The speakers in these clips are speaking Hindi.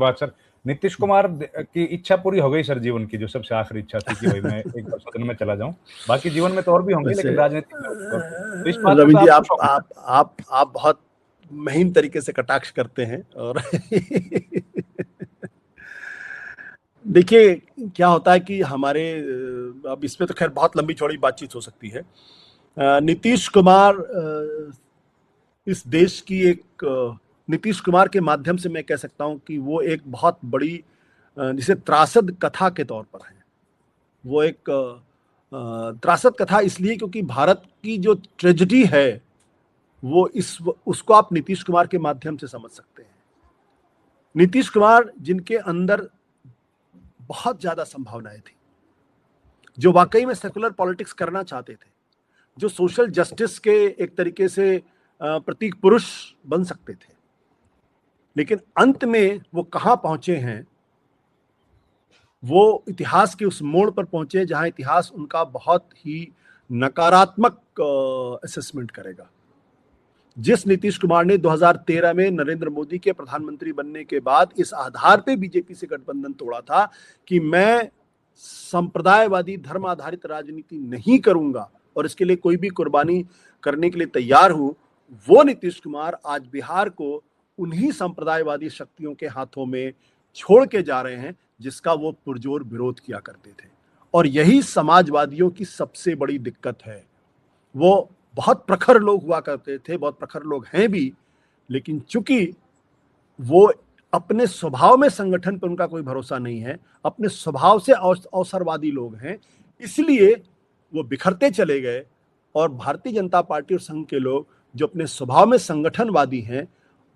बात सर। नीतीश कुमार की इच्छा पूरी हो गई सर जीवन की, जो सबसे आखिरी इच्छा थी कि भाई मैं एक बार सदन में चला जाऊं। बाकी जीवन में तो और भी होंगे, वैसे लेकिन राजनीतिक तौर पे तो इस बात में रवि तो जी, आप खुश होंगे सर। आप बहुत महीन तरीके से कटाक्ष करते हैं। और देखिए, क्या होता है कि हमारे अब इसमें तो खैर बहुत लंबी चौड़ी बातचीत हो सकती है। नीतीश कुमार इस देश की एक नीतीश कुमार के माध्यम से मैं कह सकता हूं कि वो एक बहुत बड़ी जिसे त्रासद कथा के तौर पर है। वो एक त्रासद कथा इसलिए क्योंकि भारत की जो ट्रेजेडी है वो उसको आप नीतीश कुमार के माध्यम से समझ सकते हैं। नीतीश कुमार जिनके अंदर बहुत ज्यादा संभावनाएं थी, जो वाकई में सेकुलर पॉलिटिक्स करना चाहते थे, जो सोशल जस्टिस के एक तरीके से प्रतीक पुरुष बन सकते थे, लेकिन अंत में वो कहां पहुंचे हैं? वो इतिहास के उस मोड़ पर पहुंचे जहां इतिहास उनका बहुत ही नकारात्मक असेसमेंट करेगा। जिस नीतीश कुमार ने 2013 में नरेंद्र मोदी के प्रधानमंत्री बनने के बाद इस आधार पे बीजेपी से गठबंधन तोड़ा था कि मैं संप्रदायवादी धर्म आधारित राजनीति नहीं करूंगा और इसके लिए कोई भी कुर्बानी करने के लिए तैयार हूं, वो नीतीश कुमार आज बिहार को उन्हीं संप्रदायवादी शक्तियों के हाथों में छोड़ के जा रहे हैं जिसका वो पुरजोर विरोध किया करते थे। और यही समाजवादियों की सबसे बड़ी दिक्कत है। वो बहुत प्रखर लोग हुआ करते थे, बहुत प्रखर लोग हैं भी, लेकिन चूंकि वो अपने स्वभाव में संगठन पर उनका कोई भरोसा नहीं है, अपने स्वभाव से अवसरवादी लोग हैं, इसलिए वो बिखरते चले गए। और भारतीय जनता पार्टी और संघ के लोग जो अपने स्वभाव में संगठनवादी हैं,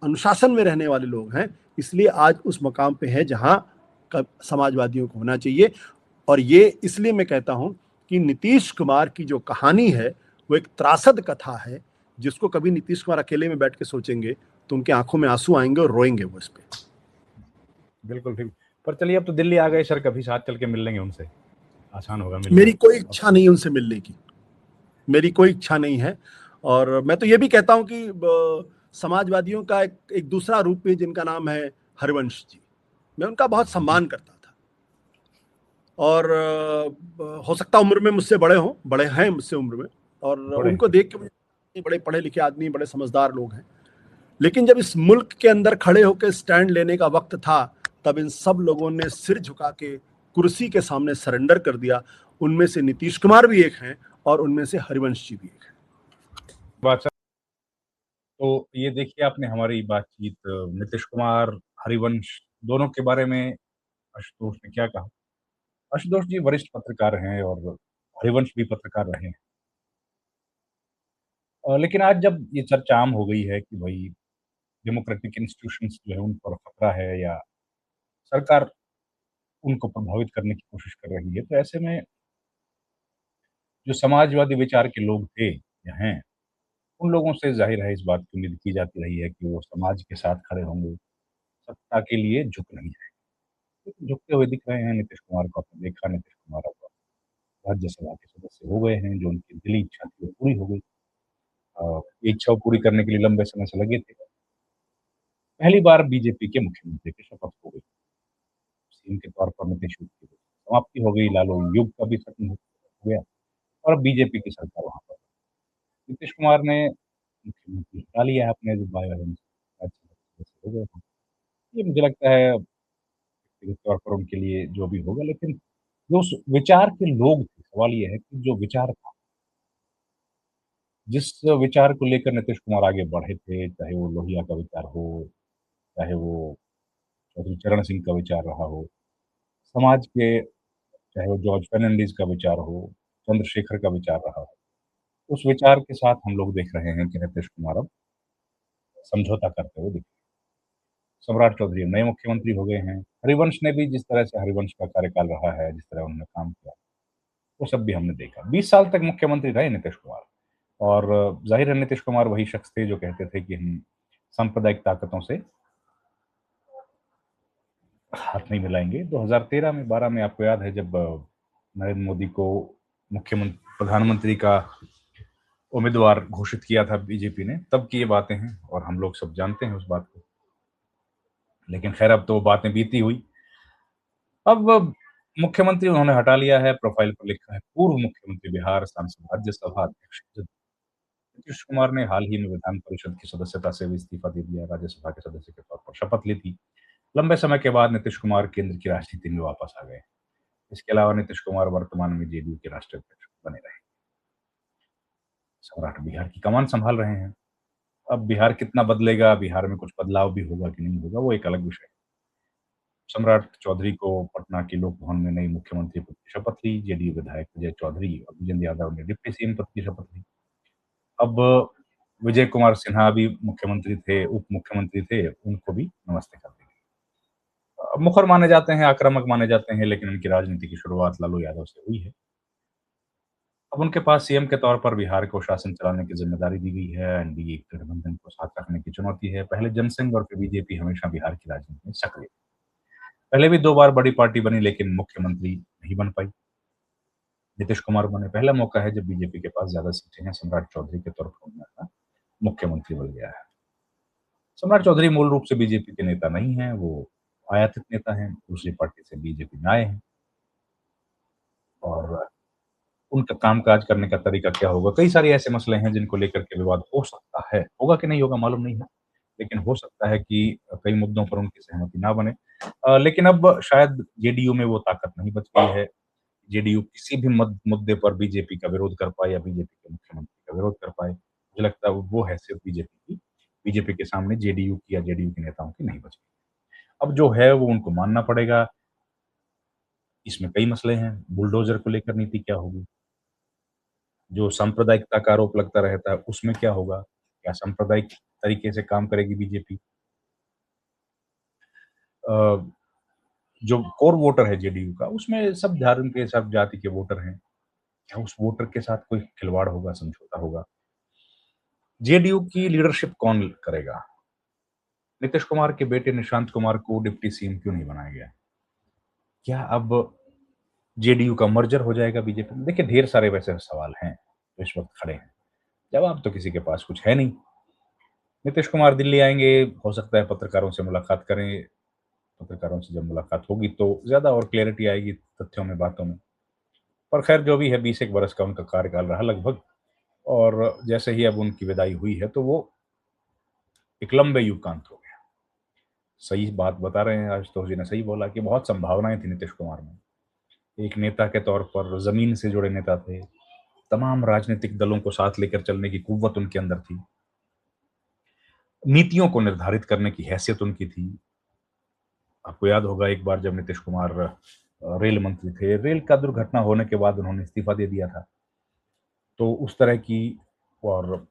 अनुशासन में रहने वाले लोग हैं, इसलिए आज उस मकाम पे है जहां समाजवादियों को होना चाहिए। और ये इसलिए मैं कहता हूं कि नीतीश कुमार की जो कहानी है वो एक त्रासद कथा है, जिसको कभी नीतीश कुमार अकेले में बैठ के सोचेंगे तो उनके आंखों में आंसू आएंगे और रोएंगे वो इस पे। बिल्कुल ठीक। पर चलिए, अब तो दिल्ली आ गए सर, कभी साथ चल के मिल लेंगे उनसे, आसान होगा मिलना। मेरी कोई इच्छा नहीं उनसे मिलने की, मेरी कोई इच्छा नहीं है। और मैं तो ये भी कहता हूं कि समाजवादियों का एक दूसरा रूप है जिनका नाम है हरिवंश जी। मैं उनका बहुत सम्मान करता था और हो सकता उम्र में मुझसे बड़े हों, बड़े हैं मुझसे उम्र में, और बड़े उनको देख के मुझे बड़े पढ़े लिखे आदमी, बड़े समझदार लोग हैं। लेकिन जब इस मुल्क के अंदर खड़े होकर स्टैंड लेने का वक्त था, तब इन सब लोगों ने सिर झुका के कुर्सी के सामने सरेंडर कर दिया। उनमें से नीतीश कुमार भी एक हैं और उनमें से हरिवंश जी भी एक हैं। बात सर। तो ये देखिए, आपने हमारी बातचीत नीतीश कुमार, हरिवंश दोनों के बारे में आशुतोष ने क्या कहा। आशुतोष जी वरिष्ठ पत्रकार हैं और हरिवंश भी पत्रकार रहे हैं। लेकिन आज जब ये चर्चा आम हो गई है कि भाई डेमोक्रेटिक इंस्टीट्यूशंस जो है उन पर खतरा है, या सरकार उनको प्रभावित करने की कोशिश कर रही है, तो ऐसे में जो समाजवादी विचार के लोग थे या हैं, उन लोगों से ज़ाहिर है इस बात की उम्मीद की जाती रही है कि वो समाज के साथ खड़े होंगे, सत्ता के लिए झुक नहीं जाएँगे। लेकिन झुकते हुए दिख रहे हैं नीतीश कुमार को। आपने देखा, नीतीश कुमार अब राज्यसभा के सदस्य हो गए हैं, जो उनकी दिली इच्छा थी वो पूरी हो गई। ये इच्छा वो पूरी करने के लिए लंबे समय से लगे थे। पहली बार बीजेपी के मुख्यमंत्री की शपथ हो गई। सीएम के तौर पर नीतीश युग की समाप्ति हो गई, लालू युग का भी खत्म हो गया और अब बीजेपी की सरकार वहाँ पर। नीतीश कुमार ने मुख्यमंत्री हटा लिया है अपने जो बायोरंस राज्यसभा सदस्य हो गए हैं। ये मुझे लगता है व्यक्तिगत तौर पर उनके लिए जो भी होगा, लेकिन जो उस विचार के लोग थे, सवाल ये है कि जो विचार था, जिस विचार को लेकर नीतीश कुमार आगे बढ़े थे, चाहे वो लोहिया का विचार हो, चाहे वो चौधरी चरण सिंह का विचार रहा हो, समाज के, चाहे वो जॉर्ज फर्नांडिस का विचार हो, चंद्रशेखर का विचार रहा हो, उस विचार के साथ हम लोग देख रहे हैं कि नीतीश कुमार अब समझौता करते हुए दिख रहे हैं। सम्राट चौधरी नए मुख्यमंत्री हो गए हैं। हरिवंश ने भी जिस तरह से हरिवंश का कार्यकाल रहा है, जिस तरह उन्होंने काम किया, वो सब भी हमने देखा। 20 साल तक मुख्यमंत्री रहे नीतीश कुमार, और ज़ाहिर है नीतीश कुमार वही शख्स थे जो कहते थे कि हम सांप्रदायिक ताकतों से हाथ नहीं मिलाएँगे। 2013 में 12 में आपको याद है जब नरेंद्र मोदी को प्रधानमंत्री का उम्मीदवार घोषित किया था बीजेपी ने, तब की ये बातें हैं और हम लोग सब जानते हैं उस बात को। लेकिन खैर अब तो वो बातें बीती हुई। अब मुख्यमंत्री उन्होंने हटा लिया है, प्रोफाइल पर लिखा है पूर्व मुख्यमंत्री बिहार, सांसद, राज्यसभा अध्यक्ष। नीतीश कुमार ने हाल ही में विधान परिषद की सदस्यता से भी इस्तीफा दे दिया, राज्यसभा के सदस्य के तौर पर शपथ ली थी। लंबे समय के बाद नीतीश कुमार केंद्र की राजनीति में वापस आ गए। इसके अलावा नीतीश कुमार वर्तमान में जेडीयू के राष्ट्रीय अध्यक्ष बने रहे। सम्राट बिहार की कमान संभाल रहे हैं। अब बिहार कितना बदलेगा, बिहार में कुछ बदलाव भी होगा कि नहीं होगा, वो एक अलग विषय है। सम्राट चौधरी को पटना के लोक भवन में नई मुख्यमंत्री पद की शपथ ली। जेडीयू विधायक विजय चौधरी और विजेंद्र यादव ने डिप्टी सीएम पद की शपथ ली। अब विजय कुमार सिन्हा भी मुख्यमंत्री थे, उप मुख्यमंत्री थे, उनको भी नमस्ते कर दी गई। मुखर माने जाते हैं, आक्रामक माने जाते हैं, लेकिन उनकी राजनीति की शुरुआत लालू यादव से हुई है। अब उनके पास सीएम के तौर पर बिहार को शासन चलाने की जिम्मेदारी दी गई है। एनडीए गठबंधन को साथ रखने की चुनौती है। पहले जनसंघ और फिर बीजेपी हमेशा बिहार की राजनीति में सक्रिय। पहले भी 2 बार बड़ी पार्टी बनी, लेकिन मुख्यमंत्री नहीं बन पाई। नीतीश कुमार बने, पहला मौका है जब बीजेपी के पास ज्यादा सीटें हैं। सम्राट चौधरी के तौर पर उन्होंने अपना मुख्यमंत्री बन गया है। सम्राट चौधरी मूल रूप से बीजेपी के नेता नहीं हैं, वो आयातित नेता हैं, दूसरी पार्टी से बीजेपी में आए हैं। और उनका कामकाज करने का तरीका क्या होगा? कई सारे ऐसे मसले हैं जिनको लेकर के विवाद हो सकता है। होगा कि नहीं होगा मालूम नहीं है, लेकिन हो सकता है कि कई मुद्दों पर उनकी सहमति ना बने। लेकिन अब शायद जेडीयू में वो ताकत नहीं बच गई है। जेडीयू किसी भी मुद्दे पर बीजेपी का विरोध कर पाए या बीजेपी के मुख्यमंत्री का विरोध कर पाए। मुझे लगता है वो हैसियत बीजेपी के सामने जेडीयू की या जेडीयू के नेताओं की नहीं बची। अब जो है वो उनको मानना पड़ेगा। इसमें कई मसले हैं। बुलडोज़र को लेकर नीति क्या होगी? जो सांप्रदायिकता का आरोप लगता रहता है, उसमें क्या होगा? क्या सांप्रदायिक तरीके से काम करेगी बीजेपी? अ, जो कोर वोटर है जेडीयू का, उसमें सब धर्म के, सब जाति के वोटर हैं। क्या उस वोटर के साथ कोई खिलवाड़ होगा, समझौता होगा? जेडीयू की लीडरशिप कौन करेगा? नीतीश कुमार के बेटे निशांत कुमार को डिप्टी सीएम क्यों नहीं बनाया गया? क्या अब जेडीयू का मर्जर हो जाएगा बीजेपी में? देखिए, ढेर सारे वैसे सवाल हैं, जो इस वक़्त खड़े हैं। जवाब तो किसी के पास कुछ है नहीं। नीतीश कुमार दिल्ली आएँगे, हो सकता है पत्रकारों से मुलाकात करें। पत्रकारों से जब मुलाकात होगी तो ज़्यादा और क्लैरिटी आएगी तथ्यों में, बातों में। पर खैर जो भी है, 20 एक बरस का उनका कार्यकाल रहा लगभग, और जैसे ही अब उनकी विदाई हुई है, तो वो एक लंबे युग का अंत हो गया। सही बात बता रहे हैं, आशुतोष जी ने सही बोला कि बहुत संभावनाएँ थी नीतीश कुमार में। एक नेता के तौर पर ज़मीन से जुड़े नेता थे। तमाम राजनीतिक दलों को साथ लेकर चलने की कुव्वत उनके अंदर थी। नीतियों को निर्धारित करने की हैसियत उनकी थी। आपको याद होगा एक बार जब नीतीश कुमार रेल मंत्री थे, रेल का दुर्घटना होने के बाद उन्होंने इस्तीफा दे दिया था। तो उस तरह की, और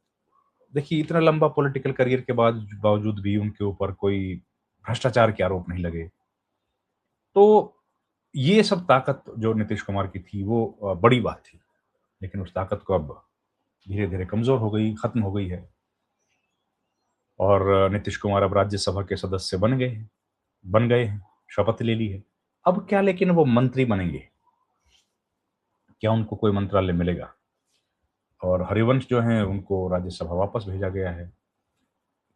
देखिए इतना लंबा पॉलिटिकल करियर के बाद बावजूद भी उनके ऊपर कोई भ्रष्टाचार के आरोप नहीं लगे। तो ये सब ताकत जो नीतीश कुमार की थी वो बड़ी बात थी। लेकिन उस ताकत को अब धीरे-धीरे कमज़ोर हो गई, खत्म हो गई है। और नीतीश कुमार अब राज्यसभा के सदस्य बन गए हैं, शपथ ले ली है। अब क्या लेकिन वो मंत्री बनेंगे? क्या उनको कोई मंत्रालय मिलेगा? और हरिवंश जो हैं उनको राज्यसभा वापस भेजा गया है।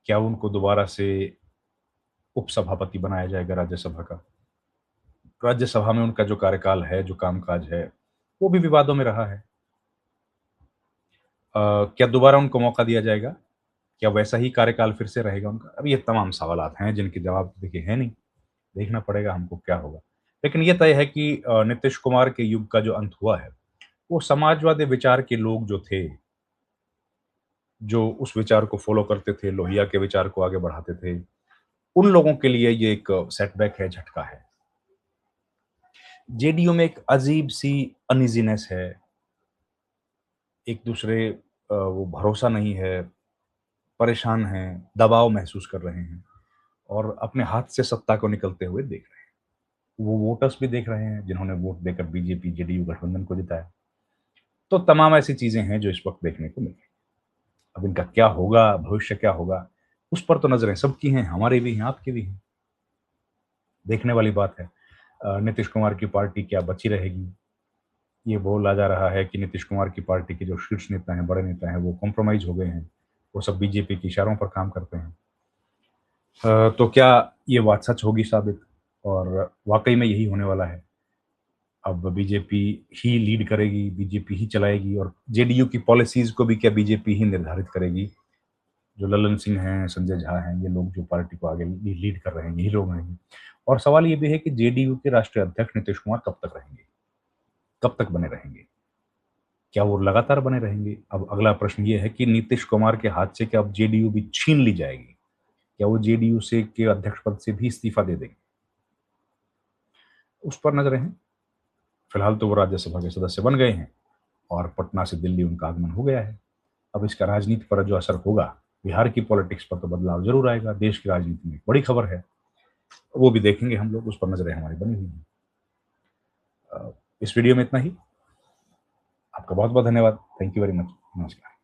क्या उनको दोबारा से उपसभापति बनाया जाएगा राज्यसभा का? राज्यसभा में उनका जो कार्यकाल है, जो कामकाज है, वो भी विवादों में रहा है। क्या दोबारा उनको मौका दिया जाएगा? क्या वैसा ही कार्यकाल फिर से रहेगा उनका? अब ये तमाम सवालात हैं जिनके जवाब तो देखिए है नहीं, देखना पड़ेगा हमको क्या होगा। लेकिन ये तय है कि नीतीश कुमार के युग का जो अंत हुआ है, वो समाजवादी विचार के लोग जो थे, जो उस विचार को फ़ॉलो करते थे, लोहिया के विचार को आगे बढ़ाते थे, उन लोगों के लिए ये एक सेटबैक है, झटका है। जेडीयू में एक अजीब-सी अनईज़ीनेस है, एक-दूसरे वो भरोसा नहीं है, परेशान हैं, दबाव महसूस कर रहे हैं और अपने हाथ से सत्ता को निकलते हुए देख रहे हैं। वो वोटर्स भी देख रहे हैं जिन्होंने वोट देकर बीजेपी, जेडीयू गठबंधन को जिताया। तो तमाम ऐसी चीज़ें हैं जो इस वक़्त देखने को मिल रही हैं। अब इनका क्या होगा, भविष्य क्या होगा, उस पर तो नज़रें सबकी हैं, हमारी भी हैं, आपकी भी हैं। देखने वाली बात है। नीतीश कुमार की पार्टी क्या बची रहेगी? ये बोला जा रहा है कि नीतीश कुमार की पार्टी के जो शीर्ष नेता हैं, बड़े नेता हैं, वो कॉम्प्रोमाइज़ हो गए हैं। वो सब बीजेपी के इशारों पर काम करते हैं। तो क्या ये बात सच होगी साबित और वाक़ई में यही होने वाला है? अब बीजेपी ही लीड करेगी, बीजेपी ही चलाएगी और जेडीयू की पॉलिसीज़ को भी क्या बीजेपी ही निर्धारित करेगी? जो लल्लन सिंह हैं, संजय झा हैं, ये लोग जो पार्टी को आगे लीड कर रहे हैं, यही लोग रहेंगे। और सवाल ये भी है कि जेडीयू के राष्ट्रीय अध्यक्ष नीतीश कुमार कब तक रहेंगे? कब तक बने रहेंगे? क्या वो लगातार बने रहेंगे? अब अगला प्रश्न ये है कि नीतीश कुमार के हाथ से क्या अब जेडीयू भी छीन ली जाएगी? क्या वो जेडीयू से के अध्यक्ष पद से भी इस्तीफा दे देंगे? उस पर नज़रें हैं। फिलहाल तो वो राज्यसभा के सदस्य बन गए हैं और पटना से दिल्ली उनका आगमन हो गया है। अब इसका राजनीति पर जो असर होगा, बिहार की पॉलिटिक्स पर तो बदलाव ज़रूर आएगा। देश की राजनीति में एक बड़ी खबर है, वो भी देखेंगे हम लोग, उस पर नज़रें हमारी बनी हुई हैं। इस वीडियो में इतना ही। आपका बहुत-बहुत धन्यवाद। Thank you very much. नमस्कार।